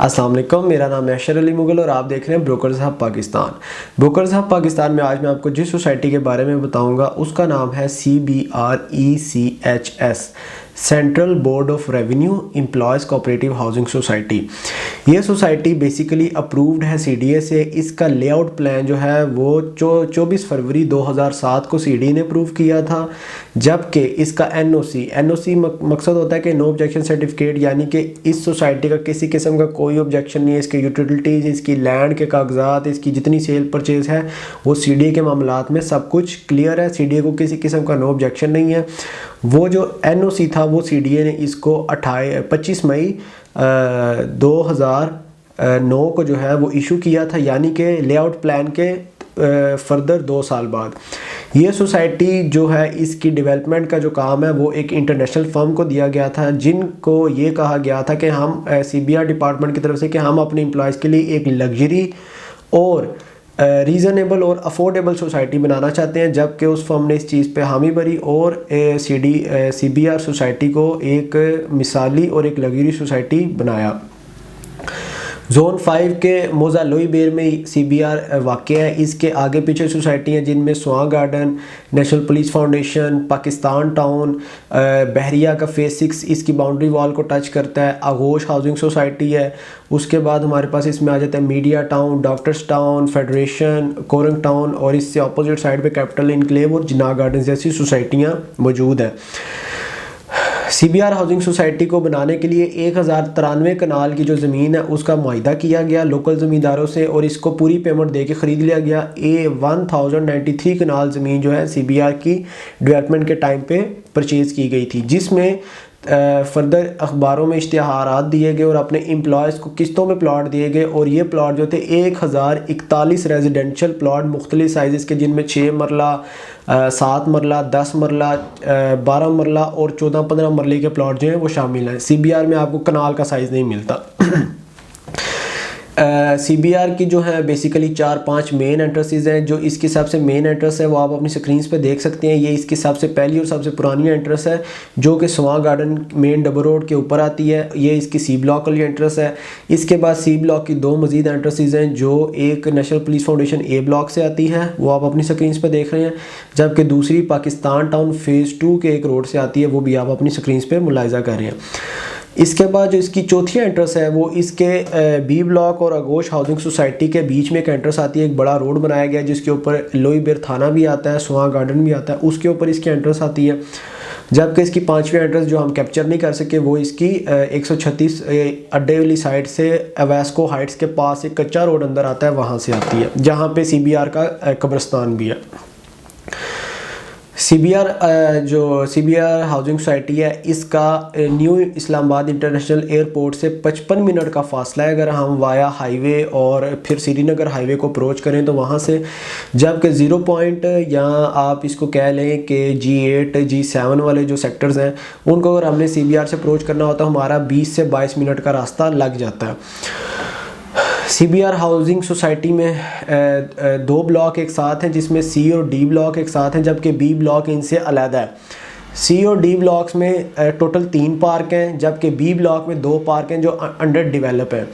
अस्सलाम वालेकुम, मेरा नाम है अशर अली मुगल और आप देख रहे हैं brokers hub Pakistan. Brokers hub Pakistan में आज मैं आपको जिस सोसाइटी के बारे में बताऊंगा उसका नाम है CBRECHS, central board of revenue employees cooperative housing society. ये सोसाइटी बेसिकली अप्रूव्ड है CDA से। इसका लेआउट प्लान जो है वो 24 फरवरी 2007 को CDA ने अप्रूव किया था, जबकि इसका NOC मकसद होता है कि नो ऑब्जेक्शन सर्टिफिकेट, यानी कि इस सोसाइटी का किसी किस्म का कोई ऑब्जेक्शन नहीं है। इसके यूटिलिटीज़, इसकी लैंड के कागजात, इसकी जितनी सेल परचेज़ है वो CDA के मामलात में सब कुछ क्लियर है। CDA को किसी किस्म का नो ऑब्जेक्शन नहीं है। वो जो NOC था वो CDA ने इसको 25 मई 2009 को जो है वो इशू किया था, यानी कि लेआउट प्लान के फर्दर 2 साल बाद। ये सोसाइटी जो है इसकी डेवलपमेंट का जो काम है वो एक इंटरनेशनल फर्म को दिया गया था, जिनको ये कहा गया था कि हम CBR डिपार्टमेंट की तरफ से कि हम अपने एम्प्लॉयज़ के लिए एक लग्जरी और रीज़नेबल और अफोर्डेबल सोसाइटी बनाना चाहते हैं। जबकि उस फर्म ने इस चीज़ पे हामी भरी और CBR सोसाइटी को एक मिसाली और एक लग्जरी सोसाइटी बनाया। जोन 5 के मोजा लोई बेर में CBR वाक़ है। इसके आगे पीछे सोसाइटी हैं जिनमें Swan garden, national police foundation, Pakistan town, Bahria का फेज़ 6 इसकी बाउंड्री वॉल को टच करता है, आगोश हाउसिंग सोसाइटी है। उसके बाद हमारे पास इसमें आ जाता है media town, doctors town, federation, Korang town और इससे अपोजिट साइड पे कैपिटल इनक्लेव और जिना गार्डन जैसी सोसाइटियाँ मौजूद हैं। CBR हाउसिंग सोसाइटी को बनाने के लिए 1093 कनाल की जो ज़मीन है उसका मुआहिदा किया गया लोकल ज़मींदारों से और इसको पूरी पेमेंट दे के ख़रीद लिया गया। 1093 कनाल ज़मीन जो है CBR की डेवलपमेंट के टाइम पे परचेज़ की गई थी, जिसमें फर्दर अखबारों में इश्तिहारात दिए गए और अपने एम्प्लॉयज़ को किस्तों में प्लॉट दिए गए। और ये प्लॉट जो थे 1041 रेजिडेंशियल प्लॉट मुख्तलिफ साइज़ के, जिनमें 6 मरला, 7 मरला, 10 मरला, 12 मरला और 14-15 मरले के प्लॉट जो हैं वो शामिल हैं। CBR में आपको कनाल का साइज़ नहीं मिलता। CBR की जो है बेसिकली 4-5 मेन एंट्रेंसेस हैं। जो इसकी सबसे मेन एंट्रेंस है वो आप अपनी स्क्रीन्स पे देख सकते हैं। ये इसकी सबसे पहली और सबसे पुरानी एंट्रेंस है जो कि Swan garden main double road के ऊपर आती है। ये इसकी C ब्लॉक वाली एंट्रेंस है। इसके बाद C ब्लॉक की 2 मज़ीद एंट्रेंसेस हैं, जो एक national police foundation A block से आती है, वो आप अपनी स्क्रीन्स पर देख रहे हैं, जबकि दूसरी पाकिस्तान टाउन फेज़ 2 के एक रोड से आती है, वो भी आप अपनी स्क्रीन्स पर मुलाहिजा कर रहे हैं। इसके बाद जो इसकी चौथी एंट्रेंस है वो इसके B ब्लॉक और आगोश हाउसिंग सोसाइटी के बीच में एक एंट्रेंस आती है। एक बड़ा रोड बनाया गया है जिसके ऊपर लोई बेर थाना भी आता है, स्वां गार्डन भी आता है, उसके ऊपर इसकी एंट्रेंस आती है। जबकि इसकी 5वीं एंट्रेंस जो हम कैप्चर नहीं कर सके वो इसकी 136 अड्डे वाली साइड से अवेस्को हाइट्स के पास एक कच्चा रोड अंदर आता है, वहाँ से आती है, जहाँ पे CBR का कब्रिस्तान भी है। CBR हाउसिंग सोसाइटी है, इसका न्यू इस्लामाबाद इंटरनेशनल एयरपोर्ट से 55 मिनट का फासला है अगर हम वाया हाईवे और फिर श्रीनगर हाईवे को अप्रोच करें तो वहाँ से। जबकि 0 पॉइंट या आप इसको कह लें कि G8 G7 वाले जो सेक्टर्स हैं उनको अगर हमने CBR से अप्रोच करना होता है हमारा 20 से 22 मिनट का रास्ता लग जाता है। CBR हाउसिंग सोसाइटी में 2 ब्लॉक एक साथ हैं, जिसमें C और D ब्लॉक एक साथ हैं, जबकि B ब्लॉक इनसे अलग है। C और D ब्लॉक्स में टोटल 3 पार्क हैं, जबकि B ब्लॉक में 2 पार्क हैं जो अंडर डेवलप हैं।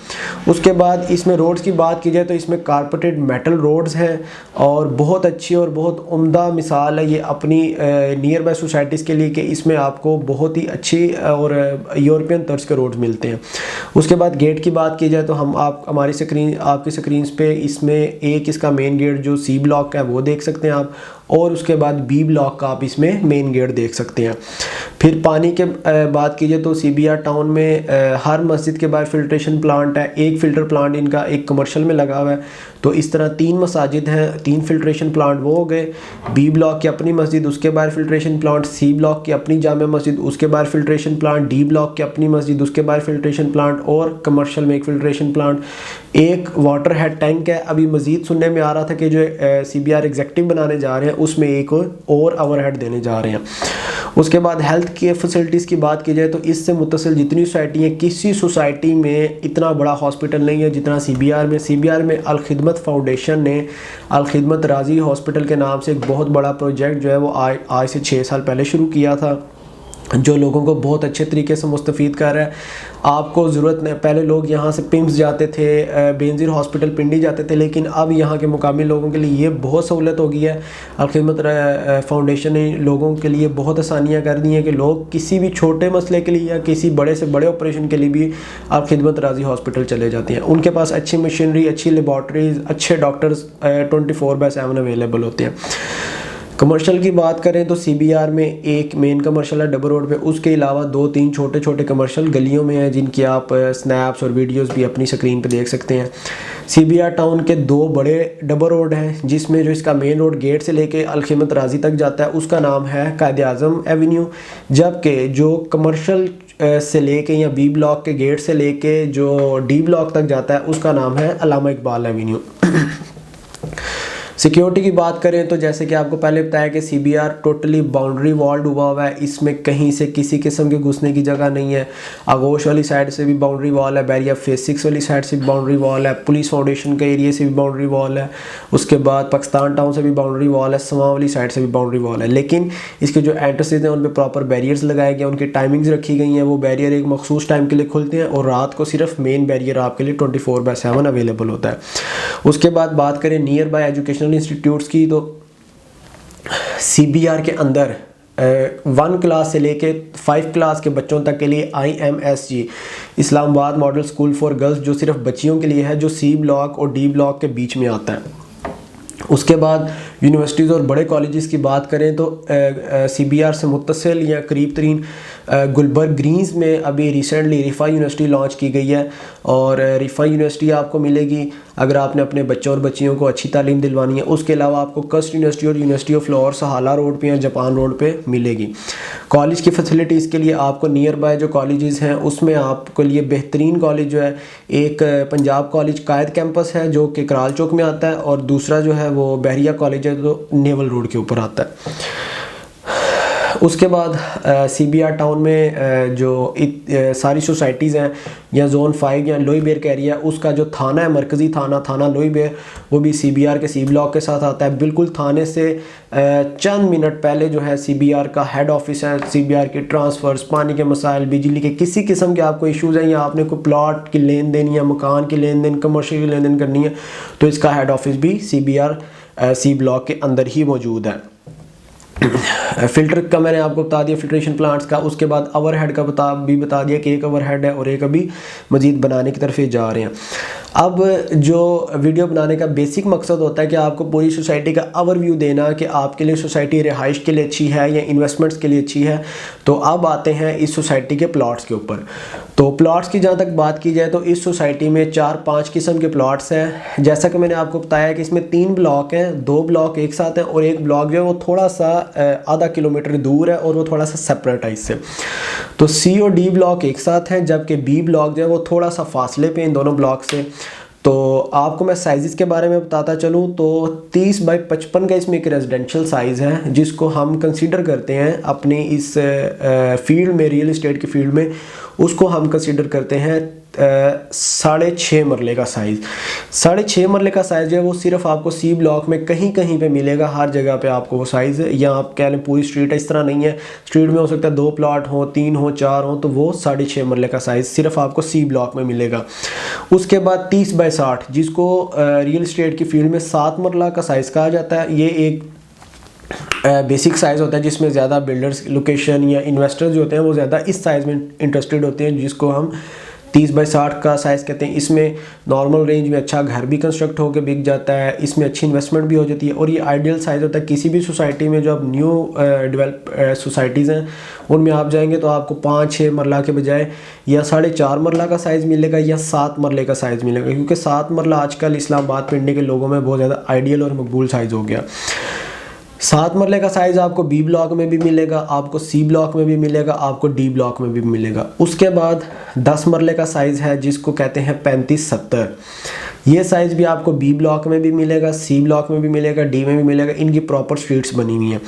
उसके बाद इसमें रोड्स की बात की जाए तो इसमें कारपेटेड मेटल रोड्स हैं और बहुत अच्छी और बहुत उम्दा मिसाल है ये अपनी नियर बाय सोसाइटीज़ के लिए कि इसमें आपको बहुत ही अच्छी और यूरोपियन तर्ज के रोड्स मिलते हैं। उसके बाद गेट की बात की जाए तो हम आपकी स्क्रीन पे इसमें एक इसका मेन गेट जो C ब्लॉक का है वो देख सकते हैं आप, और उसके बाद B ब्लॉक का आप इसमें मेन गेट देख सकते हैं। फिर पानी के बात कीजिए तो CBR टाउन में हर मस्जिद के बाहर फिल्ट्रेशन प्लांट है। एक फ़िल्टर प्लांट इनका एक कमर्शियल में लगा हुआ है, तो इस तरह 3 मसाजिद हैं, 3 फिल्ट्रेशन प्लांट वो हो गए। B ब्लॉक की अपनी मस्जिद, उसके बाहर फिल्ट्रेशन प्लांट, C ब्लॉक की अपनी जामा मस्जिद, उसके बाहर फिल्ट्रेशन प्लांट, D ब्लॉक की अपनी मस्जिद, उसके बाहर फिल्ट्रेशन प्लांट और कमर्शियल में एक फिल्ट्रेशन प्लांट। एक वाटर हेड टैंक है। अभी मज़ीद सुनने में आ रहा था कि जो CBR एग्जेक्टिव बनाने जा रहे हैं उसमें एक और ओवरहेड देने जा रहे हैं। उसके बाद हेल्थ केयर फैसिलिटीज़ की बात की जाए तो इससे मुतसिल जितनी सोसाइटी हैं, किसी सोसाइटी में इतना बड़ा हॉस्पिटल नहीं है जितना CBR में अल खिदमत फाउंडेशन ने अल खिदमत राजी हॉस्पिटल के नाम से एक बहुत बड़ा प्रोजेक्ट जो है वो आज से 6 साल पहले शुरू किया था। जो लोगों को बहुत अच्छे तरीके से मुस्तफ़ीद कर रहा है। आपको ज़रूरत नहीं, पहले लोग यहाँ से पिम्स जाते थे, बेनज़ीर हॉस्पिटल पिंडी जाते थे, लेकिन अब यहाँ के मुकामी लोगों के लिए ये बहुत सहूलत हो गई है। अलखिदमत फाउंडेशन ने लोगों के लिए बहुत आसानियाँ कर दी हैं कि लोग किसी भी छोटे मसले के लिए या किसी बड़े से बड़े ऑपरेशन के लिए भी अलखिदमत राजी हॉस्पिटल चले जाते हैं। उनके पास अच्छी मशीनरी, अच्छी लेबॉर्ट्रीज, अच्छे डॉक्टर्स 24/7 अवेलेबल होते हैं। कमर्शियल की बात करें तो CBR में एक मेन कमर्शियल है डबल रोड पे, उसके अलावा 2-3 छोटे छोटे कमर्शियल गलियों में हैं जिनकी आप स्नैप्स और वीडियोस भी अपनी स्क्रीन पे देख सकते हैं। CBR टाउन के 2 बड़े डबल रोड हैं, जिसमें जो इसका मेन रोड गेट से लेके अलखिदमत राजी तक जाता है उसका नाम है कायद आज़म एवेन्यू, जबकि जो कमर्शियल से लेके या B ब्लॉक के गेट से लेके जो D ब्लॉक तक जाता है उसका नाम है अल्लामा इकबाल एवेन्यू। सिक्योरिटी की बात करें तो जैसे कि आपको पहले बताया कि CBR टोटली बाउंड्री वॉल्ड हुआ हुआ है, इसमें कहीं से किसी किस्म के घुसने की जगह नहीं है। आगोश वाली साइड से भी बाउंड्री वॉल है, बैरिया फेज 6 वाली साइड से भी बाउंड्री वॉल है, पुलिस फाउंडेशन के एरिया से भी बाउंड्री वॉल है, उसके बाद पाकिस्तान टाउन से भी बाउंड्री वॉल है, समा वाली साइड से भी बाउंड्री वॉल है। लेकिन इसके जो एंट्रेंसेज हैं उन पर प्रॉपर बैरियर्स लगाए गए, उनकी टाइमिंग्स रखी गई हैं। वो बैरियर एक मखसूस टाइम के लिए खुलते हैं और रात को सिर्फ मेन बैरियर आपके लिए 24/7 अवेलेबल होता है। उसके बाद बात करें नियर बाय एजुकेशनल इंस्टीट्यूट्स की, तो CBR के अंदर 1 क्लास से लेके 5 क्लास के बच्चों तक के लिए IMSG Islamabad model school for girls जो सिर्फ बच्चियों के लिए है, जो C ब्लॉक और D ब्लॉक के बीच में आता है। उसके बाद यूनिवर्सिटीज़ और बड़े कॉलेजेस की बात करें तो CBR से मुत्तसिल या करीब तरीन गुलबर्ग ग्रीन्स में अभी रिसेंटली रिफ़ा यूनिवर्सिटी लॉन्च की गई है, और रिफ़ा यूनिवर्सिटी आपको मिलेगी अगर आपने अपने बच्चों और बच्चियों को अच्छी तालीम दिलवानी है। उसके अलावा आपको कस्ट यूनिवर्सिटी और यूनिवर्सिटी ऑफ लाहौर सहाला रोड पे या जापान रोड पे मिलेगी। कॉलेज की फैसिलिटीज़ के लिए आपको नियर बाय जो कॉलेजेस हैं उसमें आपके लिए बेहतरीन कॉलेज जो है, एक पंजाब कॉलेज कायद कैंपस है जो कि कराल चौक में आता है, और दूसरा जो है वो बहरिया कॉलेज है जो नेवल रोड के ऊपर आता है। उसके बाद CBR टाउन में जो सारी सोसाइटीज़ हैं या जोन 5 या लोई बेर का एरिया, उसका जो थाना है, मरकज़ी थाना लोई बेर, वो भी CBR के C ब्लॉक के साथ आता है। बिल्कुल थाने से चंद मिनट पहले जो है CBR का हेड ऑफिस है। CBR के ट्रांसफ़र्स, पानी के मसाइल, बिजली के किसी किस्म के आपको इश्यूज़ हैं या आपने कोई प्लॉट की लेन देन या मकान की लेन देन, कमर्शियल की लेन देन करनी है, तो इसका हेड ऑफिस भी CBR C ब्लॉक के अंदर ही मौजूद है। फ़िल्टर का मैंने आपको बता दिया, फिल्ट्रेशन प्लांट्स का। उसके बाद ओवरहेड का बता दिया कि एक ओवरहेड है और एक अभी मज़ीद बनाने की तरफ जा रहे हैं। अब जो वीडियो बनाने का बेसिक मकसद होता है कि आपको पूरी सोसाइटी का ओवरव्यू देना कि आपके लिए सोसाइटी रिहाइश के लिए अच्छी है या इन्वेस्टमेंट्स के लिए अच्छी है। तो अब आते हैं इस सोसाइटी के प्लॉट्स के ऊपर। तो प्लॉट्स की जहाँ तक बात की जाए तो इस सोसाइटी में 4-5 किस्म के प्लॉट्स हैं। जैसा कि मैंने आपको बताया कि इसमें 3 ब्लॉक हैं, 2 ब्लॉक एक साथ हैं और एक ब्लॉक जो है वो थोड़ा सा आधा किलोमीटर दूर है और वो थोड़ा सा सेपरेट है इससे। तो C और D ब्लॉक एक साथ हैं, जबकि B ब्लॉक जो है वो थोड़ा सा फासले पे इन दोनों ब्लॉक से। तो आपको मैं साइज़ के बारे में बताता चलूँ तो 30x55 का इसमें एक रेजिडेंशियल साइज़ है जिसको हम कंसीडर करते हैं अपनी इस फील्ड में, रियल इस्टेट की फील्ड में, उसको हम कंसीडर करते हैं 6.5 मरले का साइज़। 6.5 मरले का साइज़ जो है वो सिर्फ आपको C ब्लॉक में कहीं कहीं पे मिलेगा, हर जगह पे आपको वो साइज़, या आप कह लें पूरी स्ट्रीट है, इस तरह नहीं है। स्ट्रीट में हो सकता है 2 प्लॉट हो, 3 हो, 4 हो, तो वो 6.5 मरले का साइज़ सिर्फ आपको C ब्लॉक में मिलेगा। उसके बाद 30x60 जिसको रियल इस्टेट की फील्ड में 7 मरला का साइज़ कहा जाता है। ये एक बेसिक साइज़ होता है जिसमें ज़्यादा बिल्डर्स, लोकेशन या इन्वेस्टर्स जो होते हैं वो ज़्यादा इस साइज़ में इंटरेस्टेड होते हैं, जिसको हम 30x60 का साइज़ कहते हैं। इसमें नॉर्मल रेंज में अच्छा घर भी कंस्ट्रक्ट होकर बिक जाता है, इसमें अच्छी इन्वेस्टमेंट भी हो जाती है, और ये आइडियल साइज़ होता है किसी भी सोसाइटी में। जो अब न्यू डेवलप सोसाइटीज़ हैं उनमें आप जाएंगे तो आपको 5-6 मरला के बजाय या 4.5 मरला का साइज़ मिलेगा या 7 मरले का साइज़ मिलेगा, क्योंकि 7 मरला आजकल इस्लामाबाद पिंडी के लोगों में बहुत ज़्यादा आइडियल और मकबूल साइज़ हो गया। 7 मरले का साइज़ आपको B ब्लॉक में भी मिलेगा, आपको C ब्लॉक में भी मिलेगा, आपको D ब्लॉक में भी मिलेगा। उसके बाद 10 मरले का साइज़ है जिसको कहते हैं 35-70। ये साइज़ भी आपको B ब्लॉक में भी मिलेगा, C ब्लॉक में भी मिलेगा, D में भी मिलेगा। इनकी प्रॉपर स्ट्रीट्स बनी हुई हैं।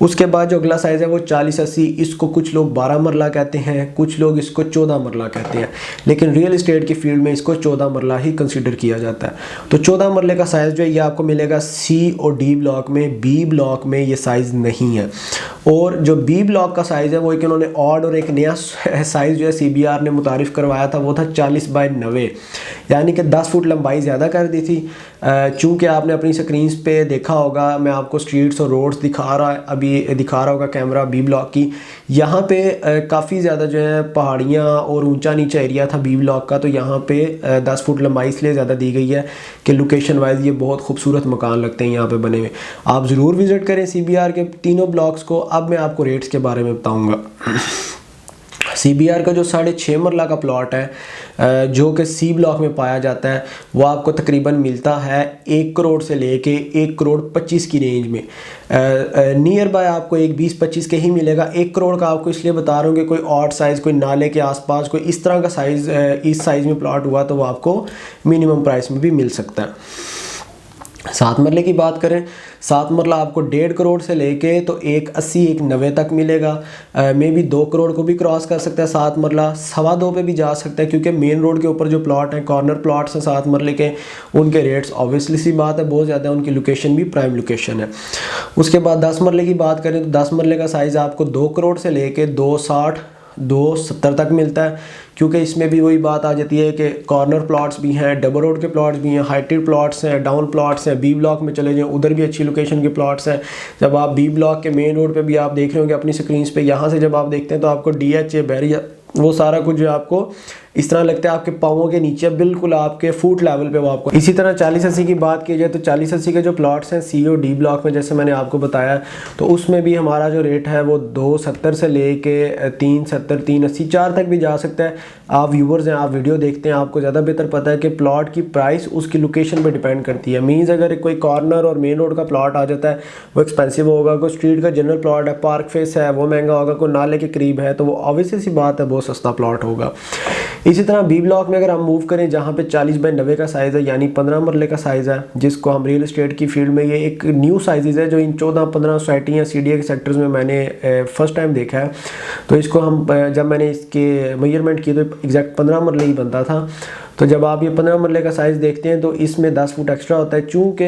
उसके बाद जो अगला साइज़ है वो 4080, इसको कुछ लोग 12 मरला कहते हैं, कुछ लोग इसको 14 मरला कहते हैं, लेकिन रियल इस्टेट की फील्ड में इसको 14 मरला ही कंसिडर किया जाता है। तो 14 मरले का साइज़ जो है ये आपको मिलेगा सी और डी ब्लॉक में, बी ब्लॉक में ये साइज़ नहीं है। और जो बी ब्लॉक का साइज़ है वो एक इन्होंने ऑड और एक नया साइज़ जो है CBR ने मुतारिफ़ करवाया था, वो था 40x90, यानी कि 10 फुट लंबाई ज़्यादा कर दी थी। चूँकि आपने अपनी स्क्रीन पे देखा होगा, मैं आपको स्ट्रीट्स और रोड्स दिखा रहा होगा कैमरा बी ब्लॉक की, यहाँ पे काफ़ी ज़्यादा जो है पहाड़ियाँ और ऊंचा नीचा एरिया था बी ब्लॉक का, तो यहाँ पे 10 फुट लंबाई इसलिए ज़्यादा दी गई है कि लोकेशन वाइज ये बहुत खूबसूरत मकान लगते हैं यहाँ पे बने हुए। आप ज़रूर विज़िट करें CBR के तीनों ब्लॉक्स को। अब मैं आपको रेट्स के बारे में बताऊँगा। CBR का जो 6.5 मरला का प्लॉट है जो कि सी ब्लॉक में पाया जाता है, वो आपको तकरीबन मिलता है 1 करोड़ से लेके 1 करोड़ 25 की रेंज में। नियर बाय आपको 1-20-25 के ही मिलेगा। 1 करोड़ का आपको इसलिए बता रहा हूँ कि कोई ऑड साइज़, कोई नाले के आसपास कोई इस तरह का साइज़ इस साइज़ में प्लॉट हुआ तो वो आपको मिनिमम प्राइस में भी मिल सकता है। 7 मरले की बात करें, 7 मरला आपको 1.5 करोड़ से लेके तो 180 190 तक मिलेगा। मे भी 2 करोड़ को भी क्रॉस कर सकता है 7 मरला, 2.25 पे भी जा सकता है, क्योंकि मेन रोड के ऊपर जो प्लॉट हैं, कॉर्नर प्लॉट्स हैं 7 मरले के, उनके रेट्स ऑब्वियसली सी बात है बहुत ज़्यादा है, उनकी लोकेशन भी प्राइम लोकेशन है। उसके बाद 10 मरले की बात करें तो 10 मरले का साइज़ आपको 2 करोड़ से लेके 260 270 तक मिलता है, क्योंकि इसमें भी वही बात आ जाती है कि कॉर्नर प्लॉट्स भी हैं, डबल रोड के प्लॉट्स भी हैं, हाइटेड प्लॉट्स हैं, डाउन प्लॉट्स हैं। बी ब्लॉक में चले जाएं, उधर भी अच्छी लोकेशन के प्लॉट्स हैं। जब आप बी ब्लॉक के मेन रोड पे भी आप देख रहे होंगे अपनी स्क्रीन पे, यहाँ से जब आप देखते हैं तो आपको DHA बैरियर वो सारा कुछ जो आपको इस तरह लगता है आपके पाँवों के नीचे, बिल्कुल आपके फुट लेवल पे वो आपको। इसी तरह 4080 की बात की जाए तो 4080 के जो प्लॉट्स हैं सी और डी ब्लॉक में, जैसे मैंने आपको बताया, तो उसमें भी हमारा जो रेट है वो 270 से लेके 370 380 4 तक भी जा सकता है। आप व्यूवर्स हैं, आप वीडियो देखते हैं, आपको ज़्यादा बेहतर पता है कि प्लॉट की प्राइस उसकी लोकेशन पर डिपेंड करती है। मीन्स अगर कोई कॉर्नर और मेन रोड का प्लॉट आ जाता है वो एक्सपेंसिव होगा, कोई स्ट्रीट का जनरल प्लॉट है, पार्क फेस है, वो महंगा होगा, कोई नाले के करीब है तो वो ऑब्वियसली सी बात है बहुत सस्ता प्लॉट होगा। इसी तरह बी ब्लॉक में अगर हम मूव करें जहाँ पे 40x90 का साइज़ है, यानी 15 मरले का साइज़ है, जिसको हम रियल एस्टेट की फील्ड में ये एक न्यू साइज़ है जो इन 14-15 सोसाइटी या CDA के सेक्टर्स में मैंने फर्स्ट टाइम देखा है। तो इसको हम जब मैंने इसके मेजरमेंट किए तो एग्जैक्ट 15 मरले ही बनता था। तो जब आप ये 15 मरले का साइज़ देखते हैं तो इसमें 10 फुट एक्स्ट्रा होता है। चूँकि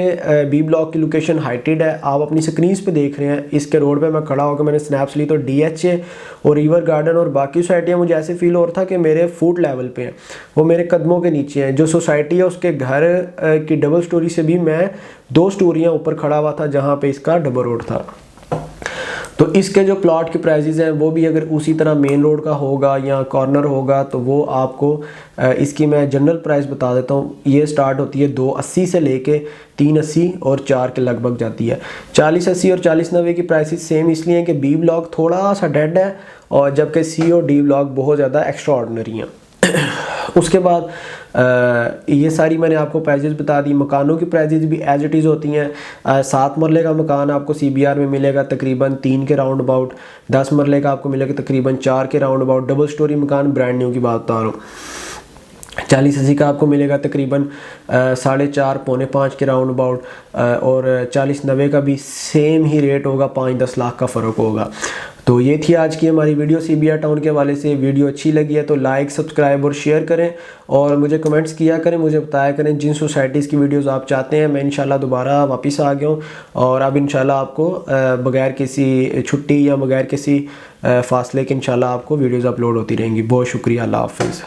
बी ब्लॉक की लोकेशन हाइटेड है, आप अपनी स्क्रीन पे देख रहे हैं, इसके रोड पे मैं खड़ा होकर मैंने स्नैप्स ली तो DHA और रिवर गार्डन और बाकी सोसाइटियाँ मुझे ऐसे फील हो रहा था कि मेरे फुट लेवल पे हैं, वो मेरे कदमों के नीचे हैं। जो सोसाइटी है उसके घर की डबल स्टोरी से भी मैं 2 स्टोरियाँ ऊपर खड़ा हुआ था जहाँ पे इसका डबल रोड था। तो इसके जो प्लॉट के प्राइजेज़ हैं वो भी अगर उसी तरह मेन रोड का होगा या कॉर्नर होगा तो वो आपको इसकी मैं जनरल प्राइस बता देता हूँ। ये स्टार्ट होती है 280 से लेके 380 और 4 के लगभग जाती है। 4080 और 4090 की प्राइसेस सेम इसलिए हैं कि बी ब्लॉक थोड़ा सा डेड है और जबकि सी और डी ब्लॉक बहुत ज़्यादा एक्स्ट्रा ऑर्डिनरी हैं। उसके बाद ये सारी मैंने आपको प्राइजेज़ बता दी। मकानों की प्राइजेज़ भी एज इट इज़ होती हैं। 7 मरले का मकान आपको CBR में मिलेगा तकरीबन 3 के राउंड अबाउट, 10 मरले का आपको मिलेगा तकरीबन 4 के राउंड अबाउट। डबल स्टोरी मकान ब्रांड न्यू की बात बता रहा हूँ। 4080 का आपको मिलेगा तकरीबन 4.5 पौने 5 के राउंड अबाउट, और 4090 का भी सेम ही रेट होगा, 5-10 लाख का फ़र्क होगा। तो ये थी आज की हमारी वीडियो CBR टाउन के हवाले से। वीडियो अच्छी लगी है तो लाइक, सब्सक्राइब और शेयर करें और मुझे कमेंट्स किया करें, मुझे बताया करें जिन सोसाइटीज़ की वीडियोस आप चाहते हैं। मैं इंशाल्लाह दोबारा वापस आ गया हूँ और अब इंशाल्लाह आपको बगैर किसी छुट्टी या बगैर किसी फासले के इंशाल्लाह आपको वीडियोज़ अपलोड होती रहेंगी। बहुत शुक्रिया, अल्लाह हाफ़िज़।